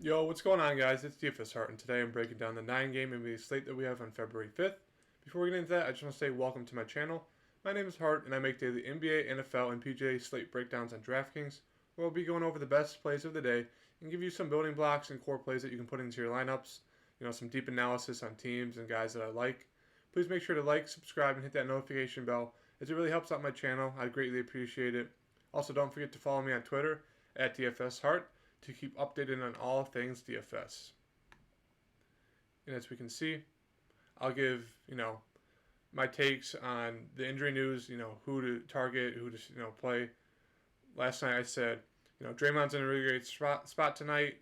Yo, what's going on, guys? It's DFS Hart, and today I'm breaking down the 9-game NBA slate that we have on February 5th. Before we get into that, I just want to say welcome to my channel. My name is Hart, and I make daily NBA, NFL, and PGA slate breakdowns on Draftkings, where I'll be going over the best plays of the day and give you some building blocks and core plays that you can put into your lineups. Some deep analysis on teams and guys that I like. Please make sure to like, subscribe, and hit that notification bell, as it really helps out my channel. I'd greatly appreciate it. Also, don't forget to follow me on Twitter at DFS Hart to keep updated on all things DFS. And as we can see, I'll give, my takes on the injury news, who to target, who to, play. Last night I said, Draymond's in a really great spot tonight.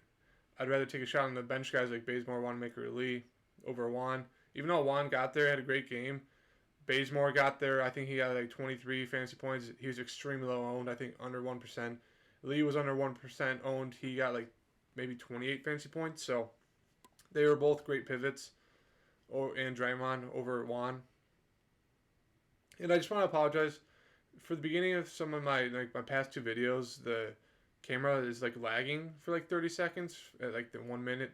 I'd rather take a shot on the bench guys like Bazemore, Wanamaker, Lee over Juan. Even though Juan got there, had a great game. Bazemore got there. I think he got like 23 fantasy points. He was extremely low owned. I think under 1%. Lee was under 1% owned. He got like maybe 28 fantasy points. So they were both great pivots. And Draymond over Juan. And I just want to apologize for the beginning of some of my my past two videos. The camera is like lagging for like 30 seconds at like the 1 minute,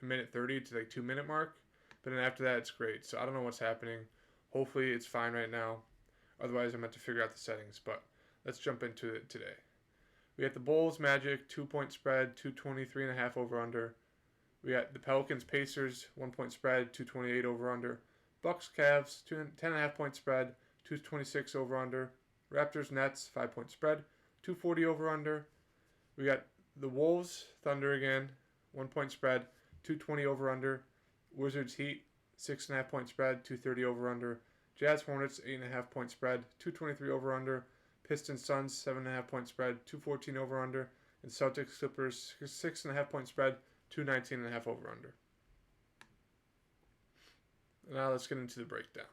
minute 30 to like 2 minute mark. But then after that, it's great. So I don't know what's happening. Hopefully it's fine right now. Otherwise, I'm meant to figure out the settings. But let's jump into it today. We got the Bulls Magic 2-point spread, 223.5 over under. We got the Pelicans Pacers 1-point spread, 228 over under. Bucks Cavs 10.5 point spread, 226 over under. Raptors Nets 5-point spread, 240 over under. We got the Wolves Thunder again, 1-point spread, 220 over under. Wizards Heat 6.5 point spread, 230 over under. Jazz Hornets 8.5 point spread, 223 over under. Pistons Suns 7.5 point spread, 214 over under. And Celtics Clippers 6.5 point spread, 219.5 over under. Now let's get into the breakdown.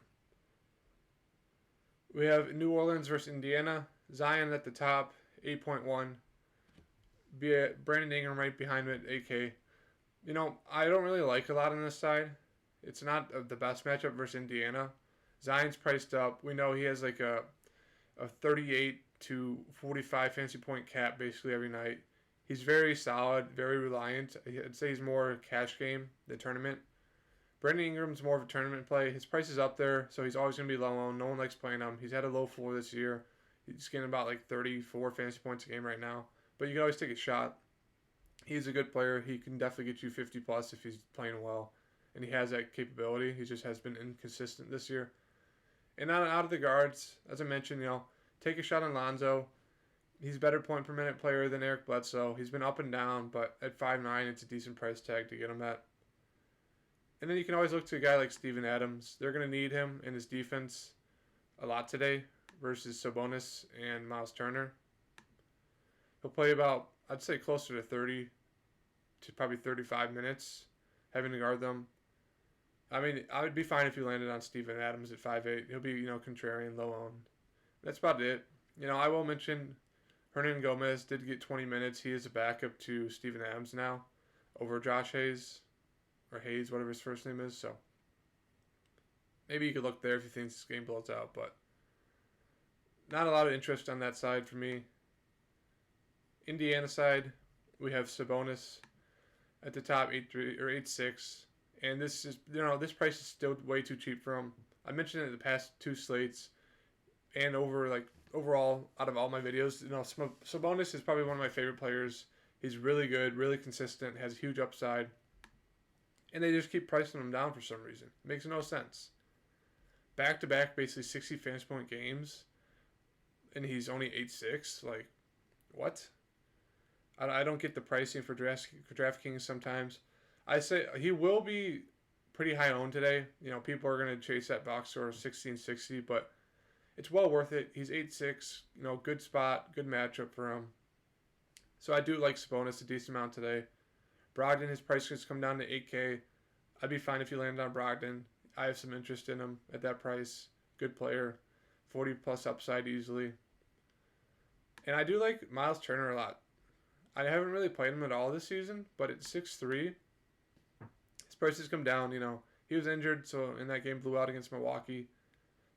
We have New Orleans versus Indiana. Zion at the top, 8.1. Brandon Ingram right behind him at 8K. I don't really like a lot on this side. It's not the best matchup versus Indiana. Zion's priced up. We know he has like a 38 to 45 fantasy point cap basically every night. He's very solid, very reliant. I'd say he's more cash game than tournament. Brandon Ingram's more of a tournament play. His price is up there, so he's always going to be low owned. No one likes playing him. He's had a low floor this year. He's getting about like 34 fantasy points a game right now. But you can always take a shot. He's a good player. He can definitely get you 50 plus if he's playing well. And he has that capability. He just has been inconsistent this year. And out of the guards, as I mentioned, take a shot on Lonzo. He's a better point per minute player than Eric Bledsoe. He's been up and down, but at 5'9", it's a decent price tag to get him at. And then you can always look to a guy like Steven Adams. They're going to need him in his defense a lot today versus Sabonis and Miles Turner. He'll play about, I'd say, closer to 30 to probably 35 minutes having to guard them. I mean, I would be fine if you landed on Steven Adams at 5'8". He'll be, contrarian, low owned. That's about it. I will mention Hernan Gomez did get 20 minutes. He is a backup to Steven Adams now over Josh Hayes, or Hayes, whatever his first name is. So maybe you could look there if you think this game blows out, but not a lot of interest on that side for me. Indiana side, we have Sabonis at the top, 8.3 or 8.6. And this is, this price is still way too cheap for him. I mentioned it in the past two slates, and overall, out of all my videos, Sabonis is probably one of my favorite players. He's really good, really consistent, has huge upside, and they just keep pricing him down for some reason. It makes no sense. Back-to-back, basically 60 fantasy point games, and he's only 8.6. Like, what? I don't get the pricing for DraftKings sometimes. I say he will be pretty high owned today. People are going to chase that box score 1660, but it's well worth it. He's 8'6", good spot, good matchup for him. So I do like Sabonis a decent amount today. Brogdon, his price has come down to 8K. I'd be fine if you landed on Brogdon. I have some interest in him at that price. Good player. 40 plus upside easily. And I do like Miles Turner a lot. I haven't really played him at all this season, but at 6'3", his price has come down. He was injured, so in that game blew out against Milwaukee,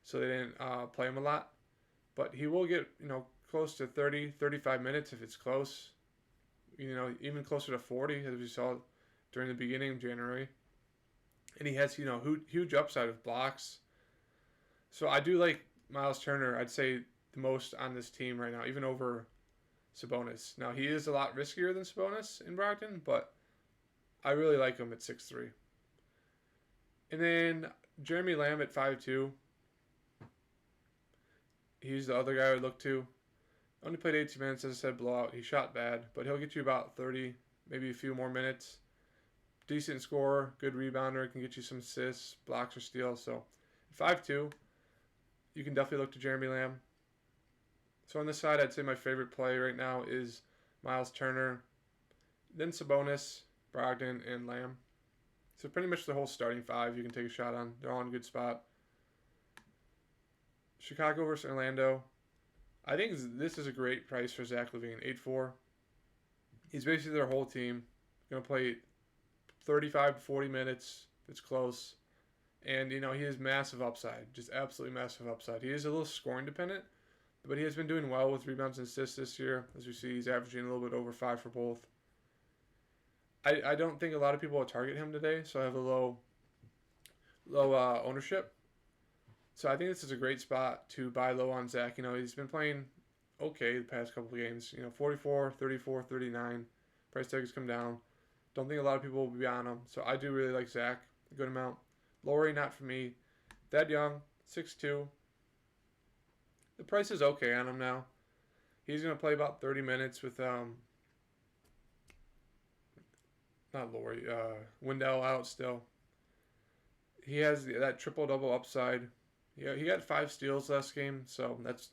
so they didn't play him a lot. But he will get, close to 30, 35 minutes if it's close. even closer to 40 as we saw during the beginning of January. And he has, huge upside with blocks. So I do like Miles Turner, I'd say the most on this team right now, even over Sabonis. Now, he is a lot riskier than Sabonis in Brogdon, but I really like him at 6'3". And then Jeremy Lamb at 5'2". He's the other guy I would look to. Only played 18 minutes, as I said, blowout. He shot bad, but he'll get you about 30, maybe a few more minutes. Decent scorer, good rebounder, can get you some assists, blocks, or steals. So, at 5'2", you can definitely look to Jeremy Lamb. So on this side, I'd say my favorite play right now is Miles Turner, then Sabonis, Brogdon, and Lamb. So pretty much the whole starting five you can take a shot on. They're all in a good spot. Chicago versus Orlando. I think this is a great price for Zach LaVine, 8'4". He's basically their whole team. Going to play 35 to 40 minutes. It's close. And, he has massive upside. Just absolutely massive upside. He is a little scoring dependent, but he has been doing well with rebounds and assists this year. As we see, he's averaging a little bit over 5 for both. I don't think a lot of people will target him today, so I have a low ownership. So I think this is a great spot to buy low on Zach. He's been playing okay the past couple of games. 44, 34, 39. Price tag has come down. Don't think a lot of people will be on him. So I do really like Zach a good amount. Laurie, not for me. Thad Young, 6'2". The price is okay on him now. He's going to play about 30 minutes with not Laurie, Wendell out still. He has that triple-double upside. Yeah, he got 5 steals last game, so that's,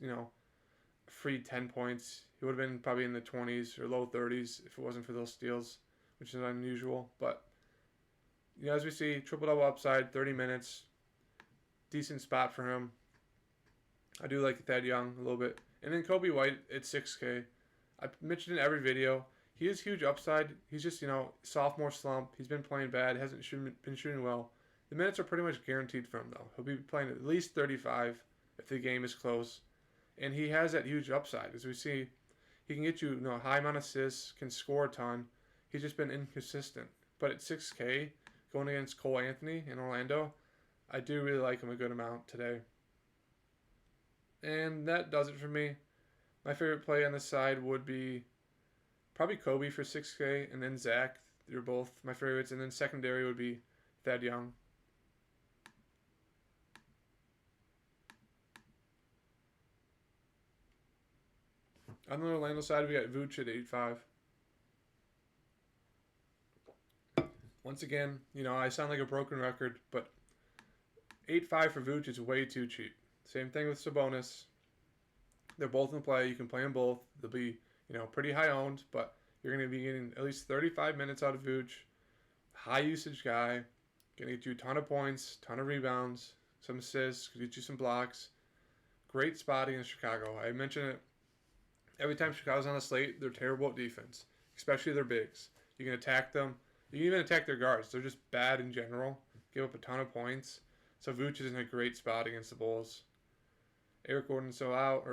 free 10 points. He would have been probably in the 20s or low 30s if it wasn't for those steals, which is unusual. But, as we see, triple-double upside, 30 minutes. Decent spot for him. I do like Thad Young a little bit. And then Kobe White at 6K. I mentioned in every video, he has huge upside. He's just, sophomore slump. He's been playing bad. Hasn't been shooting well. The minutes are pretty much guaranteed for him, though. He'll be playing at least 35 if the game is close. And he has that huge upside. As we see, he can get you, a high amount of assists, can score a ton. He's just been inconsistent. But at 6K, going against Cole Anthony in Orlando, I do really like him a good amount today. And that does it for me. My favorite play on this side would be probably Kobe for 6K, and then Zach. They're both my favorites. And then secondary would be Thad Young. On the Orlando side, we got Vooch at 8'5". Once again, I sound like a broken record, but 8'5" for Vooch is way too cheap. Same thing with Sabonis. They're both in play. You can play them both. They'll be, pretty high owned, but you're going to be getting at least 35 minutes out of Vooch. High usage guy. Going to get you a ton of points, ton of rebounds, some assists, get you some blocks. Great spotting in Chicago. I mention it every time Chicago's on the slate. They're terrible at defense, especially their bigs. You can attack them. You can even attack their guards. They're just bad in general. Give up a ton of points. So Vooch is in a great spot against the Bulls. Aaron Gordon's still out.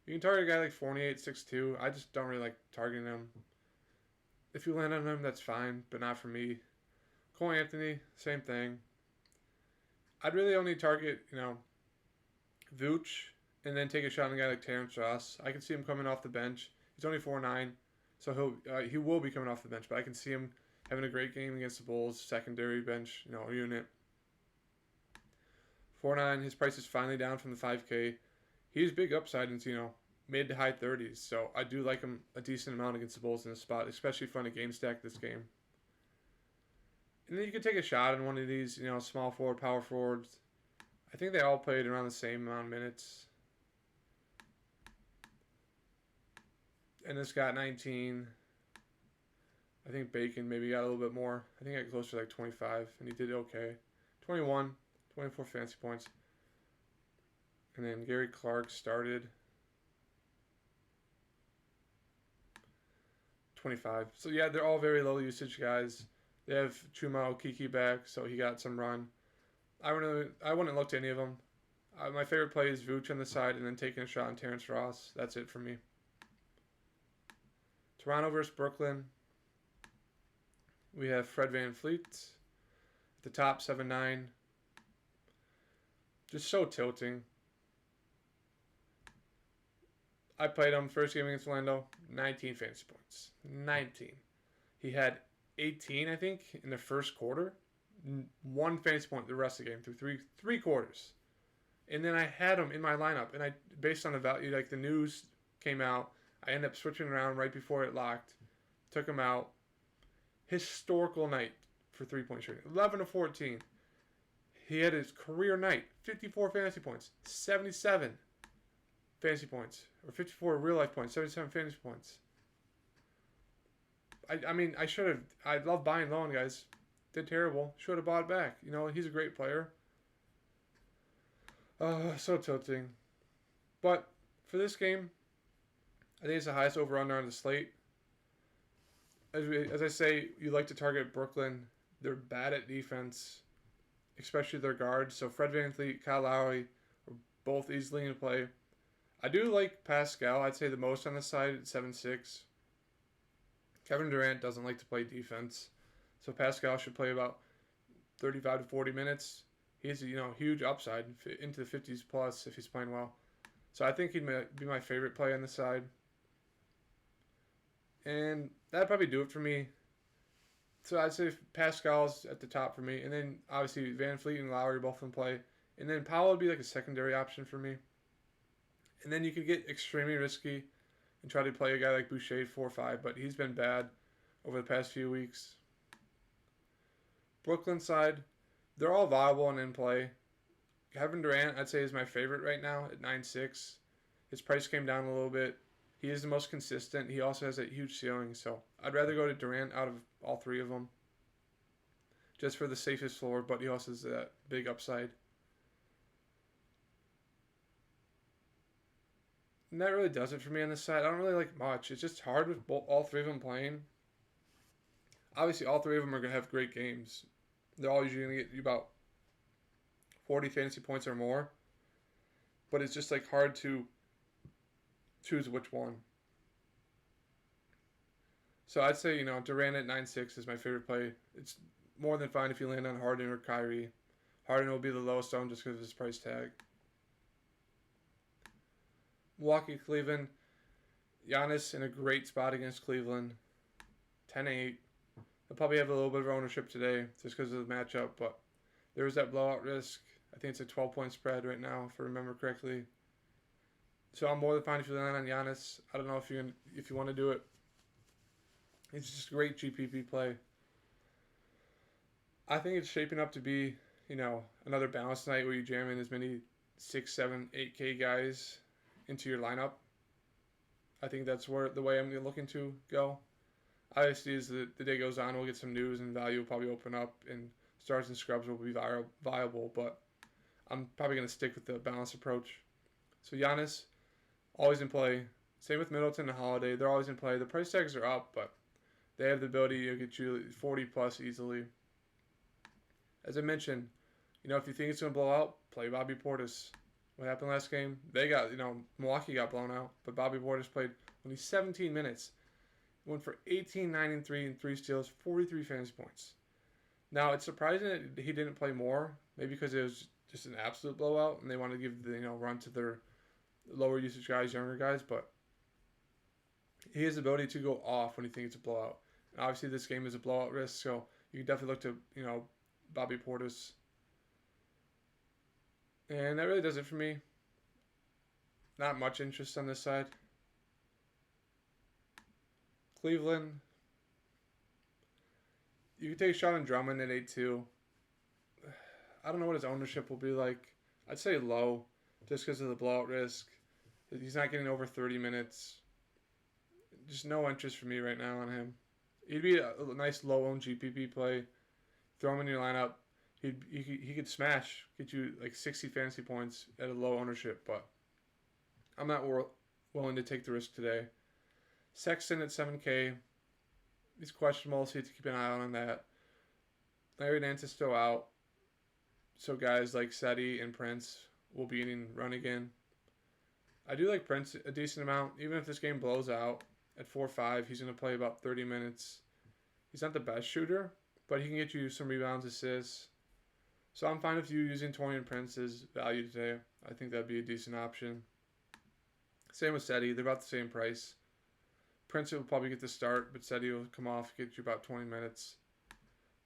You can target a guy like Fournier, 6'2". I just don't really like targeting him. If you land on him, that's fine, but not for me. Cole Anthony, same thing. I'd really only target, Vooch, and then take a shot on a guy like Terrence Ross. I can see him coming off the bench. He's only 4'9", so he will be coming off the bench, but I can see him having a great game against the Bulls, secondary bench, unit. 4'9", his price is finally down from the 5K. He's big upside into, mid to high 30s, so I do like him a decent amount against the Bulls in this spot, especially if you want to game stack this game. And then you can take a shot on one of these, small forward, power forwards. I think they all played around the same amount of minutes. And this got 19. I think Bacon maybe got a little bit more. I think I got closer to like 25, and he did okay. 21, 24 fancy points. And then Gary Clark started 25. So yeah, they're all very low usage guys. They have Chuma Okeke back, so he got some run. I wouldn't look to any of them. My favorite play is Vooch on the side, and then taking a shot on Terrence Ross. That's it for me. Toronto versus Brooklyn. We have Fred VanVleet at the top, 7'9". Just so tilting. I played him first game against Orlando, 19 fantasy points. 19. He had 18, I think, in the first quarter. 1 fantasy point the rest of the game through three quarters. And then I had him in my lineup, and I, based on the value, like the news came out, I ended up switching around right before it locked. Took him out. Historical night for 3-point shooting. 11 to 14. He had his career night. 54 fantasy points. 77 fantasy points. Or 54 real life points. 77 fantasy points. I mean, I should have. I love buying low, guys. Did terrible. Should have bought back. You know, he's a great player. So tilting. But for this game, I think it's the highest over-under on the slate. As I say, you like to target Brooklyn. They're bad at defense, especially their guards. So Fred VanVleet, Kyle Lowry are both easily in play. I do like Pascal. I'd say the most on the side at 7'6". Kevin Durant doesn't like to play defense. So Pascal should play about 35 to 40 minutes. He's a huge upside into the 50s plus if he's playing well. So I think he'd be my favorite play on the side. And that'd probably do it for me. So I'd say Pascal's at the top for me. And then obviously VanVleet and Lowry both in play. And then Powell would be like a secondary option for me. And then you could get extremely risky and try to play a guy like Boucher 4-5. But he's been bad over the past few weeks. Brooklyn side, they're all viable and in play. Kevin Durant, I'd say, is my favorite right now at 9.6. His price came down a little bit. He is the most consistent. He also has a huge ceiling. So I'd rather go to Durant out of all three of them. Just for the safest floor, but he also has that big upside. And that really does it for me on this side. I don't really like much. It's just hard with all three of them playing. Obviously, all three of them are going to have great games. They're all usually going to get you about 40 fantasy points or more. But it's just like hard to choose which one. So I'd say, Durant at 9.6 is my favorite play. It's more than fine if you land on Harden or Kyrie. Harden will be the lowest on just because of his price tag. Milwaukee, Cleveland. Giannis in a great spot against Cleveland. 10-8. He'll probably have a little bit of ownership today just because of the matchup, but there is that blowout risk. I think it's a 12-point spread right now, if I remember correctly. So I'm more than fine if you land on Giannis. I don't know if you want to do it. It's just a great GPP play. I think it's shaping up to be, another balanced night where you jam in as many 6, 7, 8K guys into your lineup. I think that's the way I'm looking to go. Obviously, as the day goes on, we'll get some news and value will probably open up and stars and scrubs will be viable, but I'm probably going to stick with the balanced approach. So Giannis, always in play. Same with Middleton and Holiday. They're always in play. The price tags are up, but they have the ability to get you 40 plus easily. As I mentioned, if you think it's going to blow out, play Bobby Portis. What happened last game? They got, Milwaukee got blown out, but Bobby Portis played only 17 minutes. Went for 18, 9, and 3 and 3 steals, 43 fantasy points. Now, it's surprising that he didn't play more, maybe because it was just an absolute blowout, and they wanted to give the run to their lower usage guys, younger guys, but he has the ability to go off when you think it's a blowout. And obviously, this game is a blowout risk, so you can definitely look to, Bobby Portis. And that really does it for me. Not much interest on this side. Cleveland. You can take a shot on Drummond at 8-2. I don't know what his ownership will be like. I'd say low, just because of the blowout risk. He's not getting over 30 minutes. Just no interest for me right now on him. He'd be a nice low-owned GPP play. Throw him in your lineup. He could smash, get you like 60 fantasy points at a low ownership, but I'm not willing to take the risk today. Sexton at 7K. He's questionable, so you have to keep an eye on that. Larry Nance is still out. So guys like Seti and Prince will be getting run again. I do like Prince a decent amount, even if this game blows out. at 4.5. He's going to play about 30 minutes. He's not the best shooter, but he can get you some rebounds, assists. So I'm fine with you using Taurean Prince's value today. I think that'd be a decent option. Same with Seti. They're about the same price. Prince will probably get the start, but Seti will come off, get you about 20 minutes.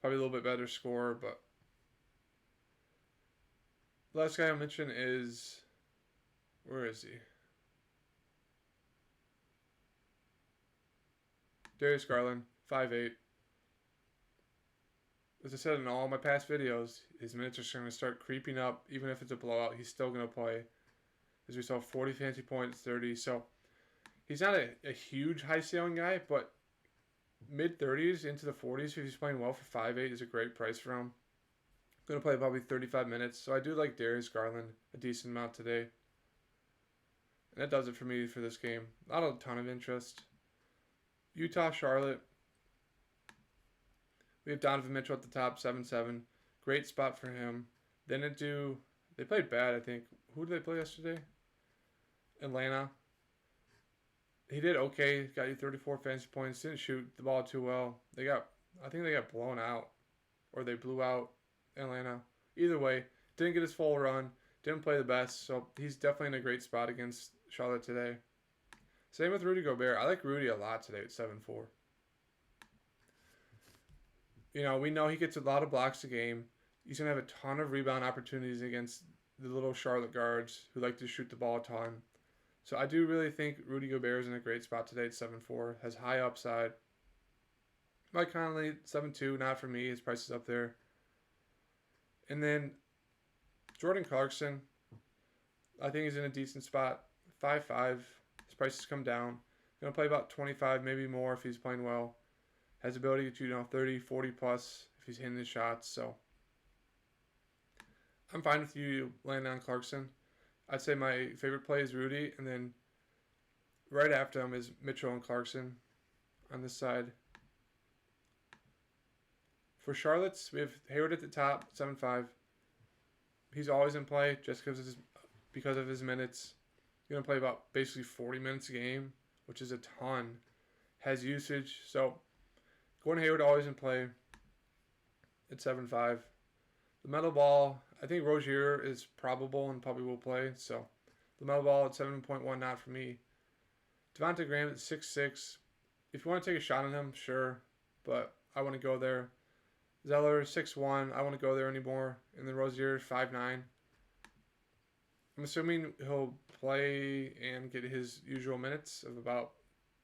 Probably a little bit better score, but the last guy I'll mention is, where is he? Darius Garland, 5'8". As I said in all my past videos, his minutes are going to start creeping up. Even if it's a blowout, he's still going to play. As we saw, 40 fantasy points, 30. So he's not a huge high ceiling guy, but mid-30s into the 40s if he's playing well for 5'8" is a great price for him. Going to play probably 35 minutes. So I do like Darius Garland a decent amount today. And that does it for me for this game. Not a ton of interest. Utah, Charlotte. We have Donovan Mitchell at the top, 7-7. Great spot for him. Then they played bad, I think. Who did they play yesterday? Atlanta. He did okay. Got you 34 fantasy points. Didn't shoot the ball too well. I think they got blown out. Or they blew out Atlanta. Either way, didn't get his full run. Didn't play the best. So he's definitely in a great spot against Charlotte today. Same with Rudy Gobert. I like Rudy a lot today at 7-4. We know he gets a lot of blocks a game. He's going to have a ton of rebound opportunities against the little Charlotte guards who like to shoot the ball a ton. So I do really think Rudy Gobert is in a great spot today at 7-4. Has high upside. Mike Conley, 7-2. Not for me. His price is up there. And then Jordan Clarkson. I think he's in a decent spot. 5-5. His price has come down. Going to play about 25, maybe more if he's playing well. Has the ability to get 30, 40 plus if he's hitting his shots. So I'm fine with you landing on Clarkson. I'd say my favorite play is Rudy, and then right after him is Mitchell and Clarkson on this side. For Charlotte's, we have Hayward at the top, 7-5. He's always in play just because of his minutes. He's going to play about basically 40 minutes a game, which is a ton. Has usage, so Gordon Hayward always in play at 7-5. The metal ball, I think Rozier is probable and probably will play. So the metal ball at 7.1, not for me. Devontae Graham at 6'6". If you want to take a shot on him, sure. But I want to go there. Zeller, 6'1". I want to go there anymore. And then Rozier, 5'9". I'm assuming he'll play and get his usual minutes of about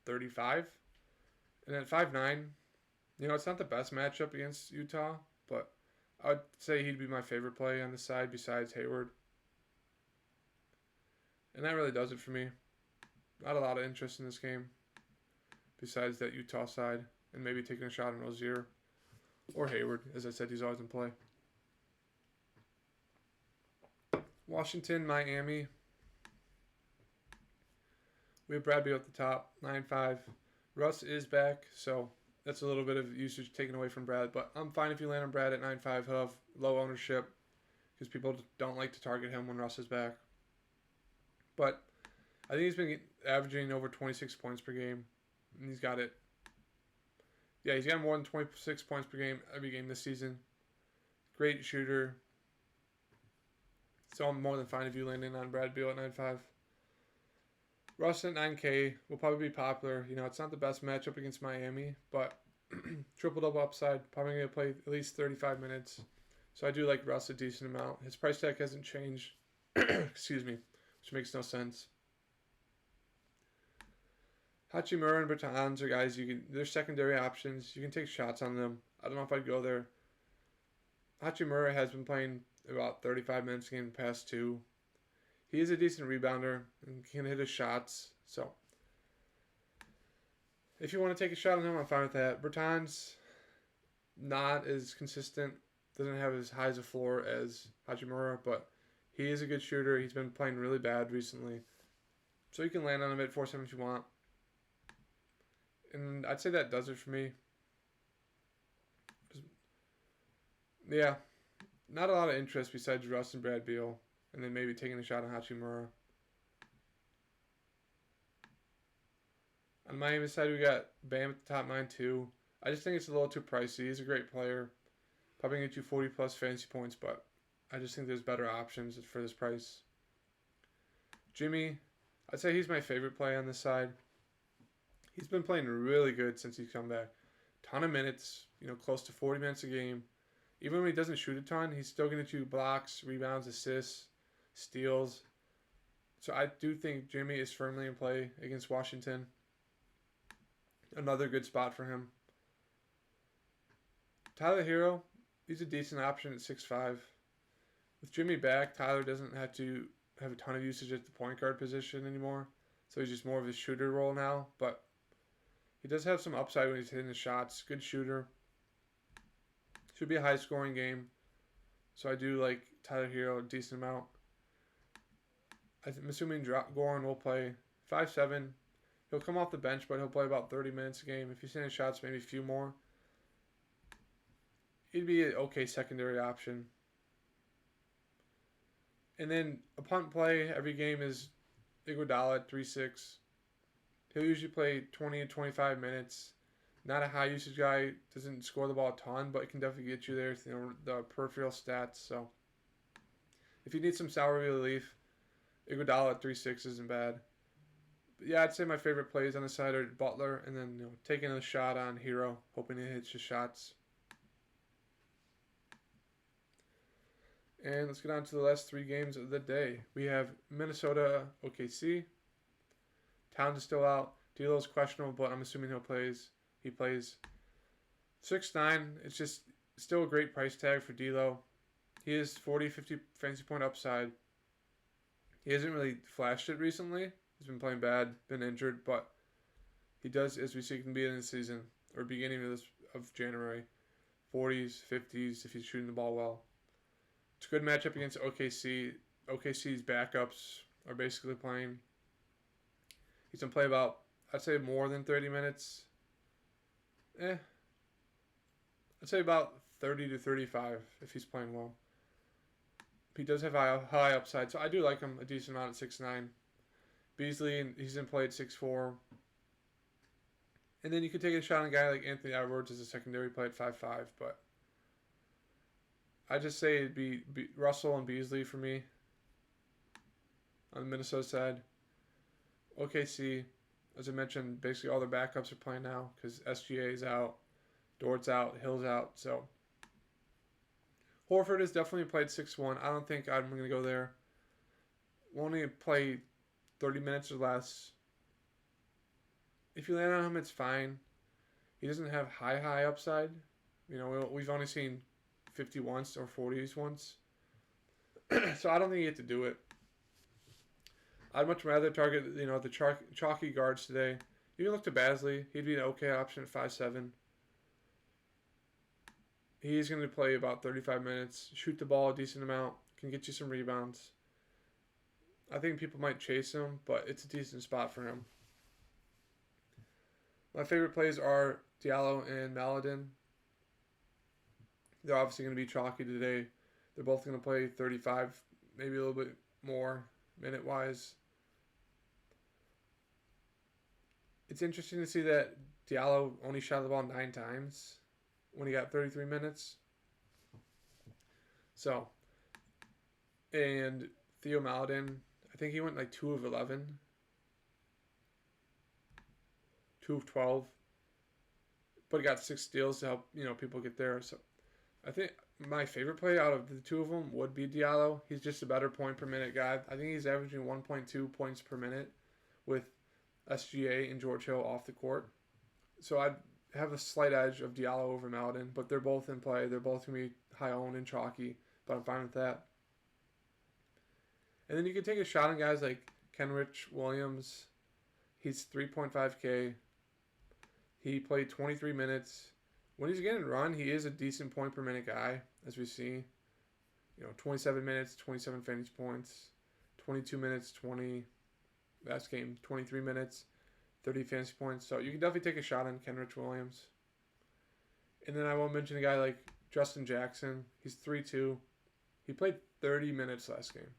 35. And at 5'9", it's not the best matchup against Utah, but I would say he'd be my favorite play on the side besides Hayward. And that really does it for me. Not a lot of interest in this game besides that Utah side and maybe taking a shot on Rozier or Hayward. As I said, he's always in play. Washington, Miami. We have Brad Beal at the top, 9-5. Russ is back, so that's a little bit of usage taken away from Brad. But I'm fine if you land on Brad at 9.5. He'll have low ownership because people don't like to target him when Russ is back. But I think he's been averaging over 26 points per game. And he's got it. Yeah, he's got more than 26 points per game every game this season. Great shooter. So I'm more than fine if you land in on Brad Beal at 9.5. Russ at 9K will probably be popular. It's not the best matchup against Miami, but triple-double upside. Probably going to play at least 35 minutes. So I do like Russ a decent amount. His price tag hasn't changed. Excuse me. Which makes no sense. Hachimura and Bertans are guys they're secondary options. You can take shots on them. I don't know if I'd go there. Hachimura has been playing about 35 minutes a game the past two. He is a decent rebounder and can hit his shots. So if you want to take a shot on him, I'm fine with that. Bertans, not as consistent. Doesn't have as high as a floor as Hachimura, but he is a good shooter. He's been playing really bad recently. So you can land on him at 4.7 if you want. And I'd say that does it for me. Yeah, not a lot of interest besides Russ and Brad Beal. And then maybe taking a shot on Hachimura. On Miami side, we got Bam at the top 9 too. I just think it's a little too pricey. He's a great player. Probably going to get you 40 plus fantasy points, but I just think there's better options for this price. Jimmy, I'd say he's my favorite play on this side. He's been playing really good since he's come back. Ton of minutes, close to 40 minutes a game. Even when he doesn't shoot a ton, he's still going to do blocks, rebounds, assists, steals. So I do think Jimmy is firmly in play against Washington. Another good spot for him. Tyler Hero, he's a decent option at 6'5". With Jimmy back, Tyler doesn't have to have a ton of usage at the point guard position anymore. So he's just more of a shooter role now. But he does have some upside when he's hitting the shots. Good shooter. Should be a high scoring game. So I do like Tyler Hero a decent amount. I'm assuming Goran will play 5'7". He'll come off the bench, but he'll play about 30 minutes a game. If he's hitting shots, maybe a few more. He'd be an okay secondary option. And then a punt play every game is Iguodala at 3'6". He'll usually play 20 to 25 minutes. Not a high usage guy. Doesn't score the ball a ton, but can definitely get you there. The peripheral stats. So if you need some salary relief, Iguodala at 3'6" isn't bad. But yeah, I'd say my favorite plays on the side are Butler, and then taking a shot on Hero, hoping he hits his shots. And let's get on to the last 3 games of the day. We have Minnesota OKC. Towns is still out. D'Lo's questionable, but I'm assuming he plays. 6'9". It's just still a great price tag for D'Lo. He is 40, 50 fantasy point upside. He hasn't really flashed it recently. He's been playing bad, been injured, but he does, as we see, can be in the season or beginning of January. 40s, 50s if he's shooting the ball well. It's a good matchup against OKC. OKC's backups are basically playing. He's going to play about, I'd say, more than 30 minutes. I'd say about 30 to 35 if he's playing well. He does have high upside, so I do like him a decent amount at 6'9". Beasley, he's in play at 6'4". And then you could take a shot on a guy like Anthony Edwards as a secondary play at 5'5", but I just say it'd be Russell and Beasley for me on the Minnesota side. OKC, as I mentioned, basically all their backups are playing now because SGA is out, Dort's out, Hill's out. So Horford has definitely played 6'1". I don't think I'm going to go there. Will only play 30 minutes or less. If you land on him, it's fine. He doesn't have high upside. We've only seen 50 once or 40s once. So I don't think you get to do it. I'd much rather target, the chalky guards today. You can look to Basley. He'd be an okay option at 5'7". He's going to play about 35 minutes, shoot the ball a decent amount, can get you some rebounds. I think people might chase him, but it's a decent spot for him. My favorite plays are Diallo and Maladin. They're obviously going to be chalky today. They're both going to play 35, maybe a little bit more minute-wise. It's interesting to see that Diallo only shot the ball 9 times when he got 33 minutes. So, and Theo Maladin, I think he went like 2 of 11. 2 of 12. But he got 6 steals to help, people get there. So, I think my favorite play out of the 2 of them would be Diallo. He's just a better point per minute guy. I think he's averaging 1.2 points per minute with SGA and George Hill off the court. So I'd have a slight edge of Diallo over Maladin, but they're both in play. They're both going to be high-owned and chalky, but I'm fine with that. And then you can take a shot on guys like Kenrich Williams. He's 3.5K. He played 23 minutes. When he's getting run, he is a decent point per minute guy, as we see. 27 minutes, 27 fantasy points. 22 minutes, 20. Last game, 23 minutes, 30 fantasy points. So you can definitely take a shot on Kenrich Williams. And then I won't mention a guy like Justin Jackson. He's 3'2". He played 30 minutes last game.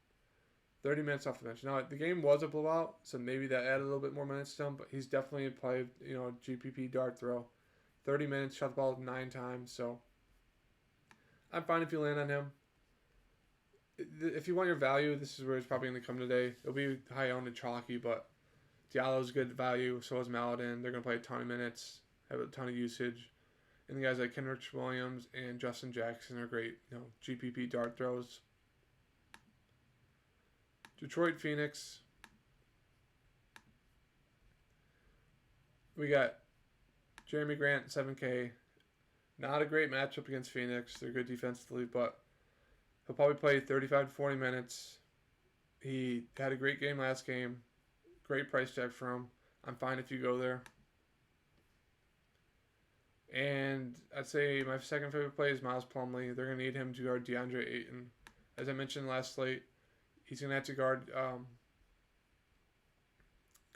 30 minutes off the bench. Now, the game was a blowout, so maybe that added a little bit more minutes to him, but he's definitely played, GPP dart throw. 30 minutes, shot the ball 9 times, so I'm fine if you land on him. If you want your value, this is where it's probably going to come today. It'll be high owned and chalky, but Diallo's good value, so is Maladin. They're going to play a ton of minutes, have a ton of usage. And the guys like Kenrich Williams and Justin Jackson are great, GPP dart throws. Detroit, Phoenix. We got Jeremy Grant, 7K. Not a great matchup against Phoenix. They're good defensively, but he'll probably play 35 to 40 minutes. He had a great game last game. Great price tag for him. I'm fine if you go there. And I'd say my second favorite play is Miles Plumlee. They're going to need him to guard DeAndre Ayton. As I mentioned last slate, he's going to have to guard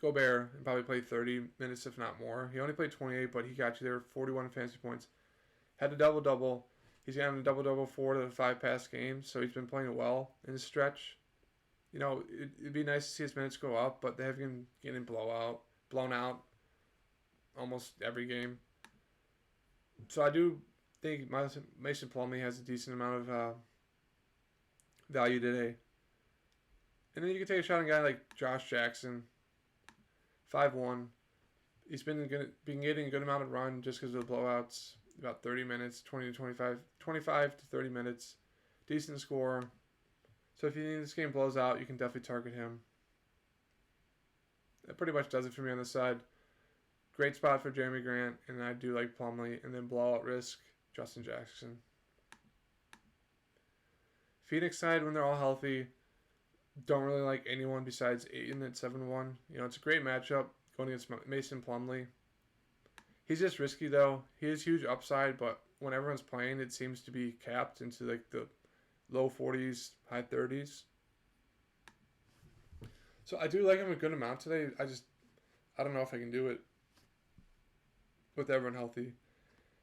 Gobert and probably play 30 minutes, if not more. He only played 28, but he got you there, 41 fantasy points. Had a double-double. He's going to have a double-double 4 to 5 pass games, so he's been playing well in the stretch. It'd be nice to see his minutes go up, but they have been getting blown out almost every game. So I do think Mason Plumlee has a decent amount of value today. And then you can take a shot on a guy like Josh Jackson, 5'1". He's been getting a good amount of run just because of the blowouts. About 30 minutes, 25 to 30 minutes. Decent score. So if you think this game blows out, you can definitely target him. That pretty much does it for me on this side. Great spot for Jeremy Grant, and I do like Plumlee. And then blowout risk, Justin Jackson. Phoenix side, when they're all healthy, don't really like anyone besides Ayton at 7-1. It's a great matchup going against Mason Plumlee. He's just risky, though. He has huge upside, but when everyone's playing, it seems to be capped into the low 40s, high 30s. So I do like him a good amount today. I don't know if I can do it with everyone healthy.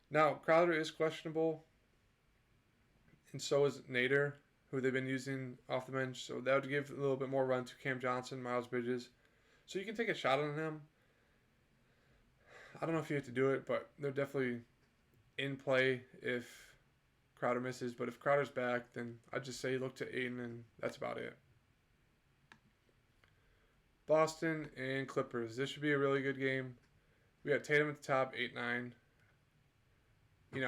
Now, Crowder is questionable, and so is Nader, who they've been using off the bench. So that would give a little bit more run to Cam Johnson, Miles Bridges. So you can take a shot on him. I don't know if you have to do it, but they're definitely in play if Crowder misses. But if Crowder's back, then I'd just say look to Ayton, and that's about it. Boston and Clippers. This should be a really good game. We got Tatum at the top, 8-9.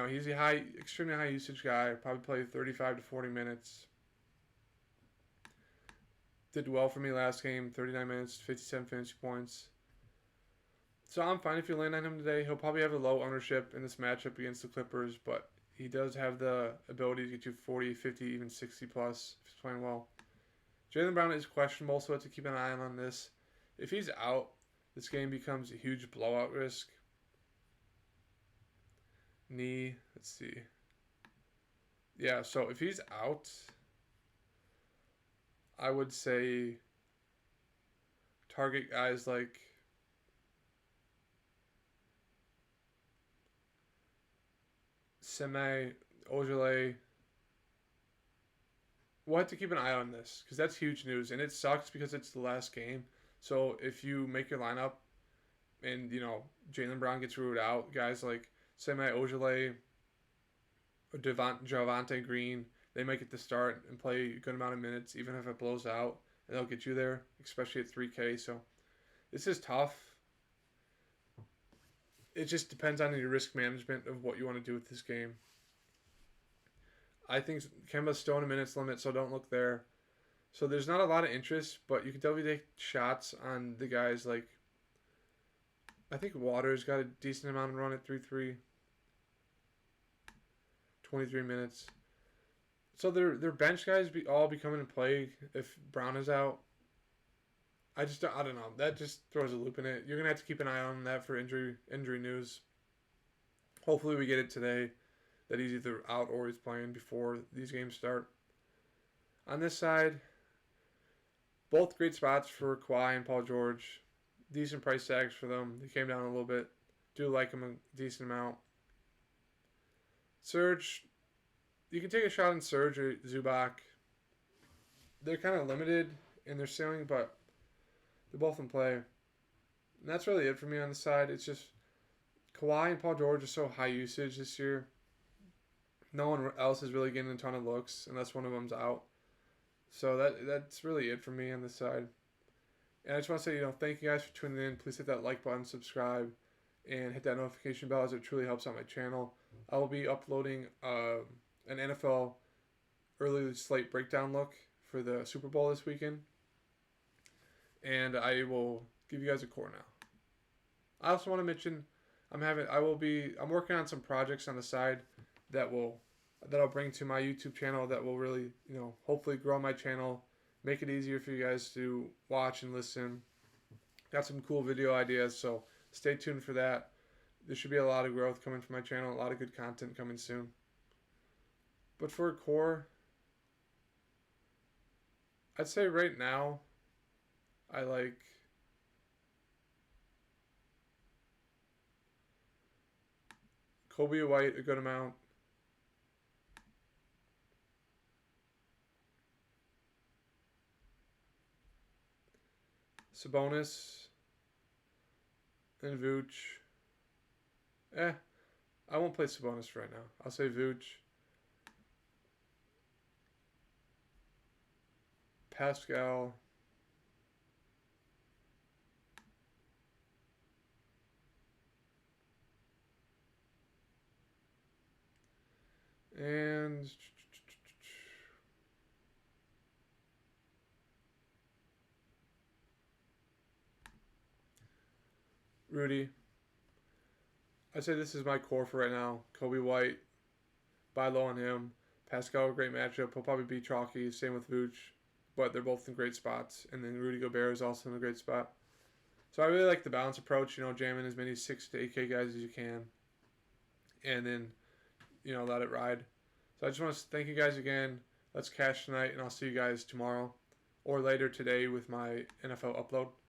He's a extremely high usage guy. Probably play 35 to 40 minutes. Did well for me last game, 39 minutes, 57 fantasy points. So I'm fine if you land on him today. He'll probably have a low ownership in this matchup against the Clippers, but he does have the ability to get you 40, 50, even 60 plus if he's playing well. Jaylen Brown is questionable, so I have to keep an eye on this. If he's out, this game becomes a huge blowout risk. Knee, let's see. Yeah, so if he's out, I would say target guys like Semi, Ojale. We'll have to keep an eye on this because that's huge news, and it sucks because it's the last game. So if you make your lineup and, Jaylen Brown gets ruled out, guys like Semi, Ojale, or Javonte Green, they might get to start and play a good amount of minutes, even if it blows out, and they'll get you there, especially at 3K. So this is tough. It just depends on your risk management of what you want to do with this game. I think Kemba's still in a minutes limit, so don't look there. So there's not a lot of interest, but you can definitely take shots on the guys like, I think Waters got a decent amount of run at 3-3. 23 minutes. So their bench guys all be coming to play if Brown is out. I don't know. That just throws a loop in it. You're gonna have to keep an eye on that for injury news. Hopefully we get it today that he's either out or he's playing before these games start. On this side, both great spots for Kawhi and Paul George. Decent price tags for them. They came down a little bit. Do like them a decent amount. Serge, you can take a shot on Serge or Zubac. They're kind of limited in their ceiling, but they're both in play. And that's really it for me on the side. It's just Kawhi and Paul George are so high usage this year. No one else is really getting a ton of looks unless one of them's out. So that's really it for me on this side. And I just want to say, thank you guys for tuning in. Please hit that like button, subscribe, and hit that notification bell as it truly helps out my channel. I will be uploading an NFL early slate breakdown look for the Super Bowl this weekend. And I will give you guys a core now. I also want to mention I'm working on some projects on the side that I'll bring to my YouTube channel that will really, hopefully grow my channel, make it easier for you guys to watch and listen. Got some cool video ideas, so stay tuned for that. There should be a lot of growth coming from my channel, a lot of good content coming soon. But for a core, I'd say right now, I like Kobe White a good amount. Sabonis and Vooch. I won't play Sabonis right now. I'll say Vooch. Pascal. And Rudy. I'd say this is my core for right now. Kobe White. Buy low on him. Pascal, a great matchup. He'll probably be chalky. Same with Vooch. But they're both in great spots. And then Rudy Gobert is also in a great spot. So I really like the balance approach. Jamming as many 6 to 8K guys as you can. And then, let it ride. So I just want to thank you guys again. Let's cash tonight. And I'll see you guys tomorrow or later today with my NFL upload.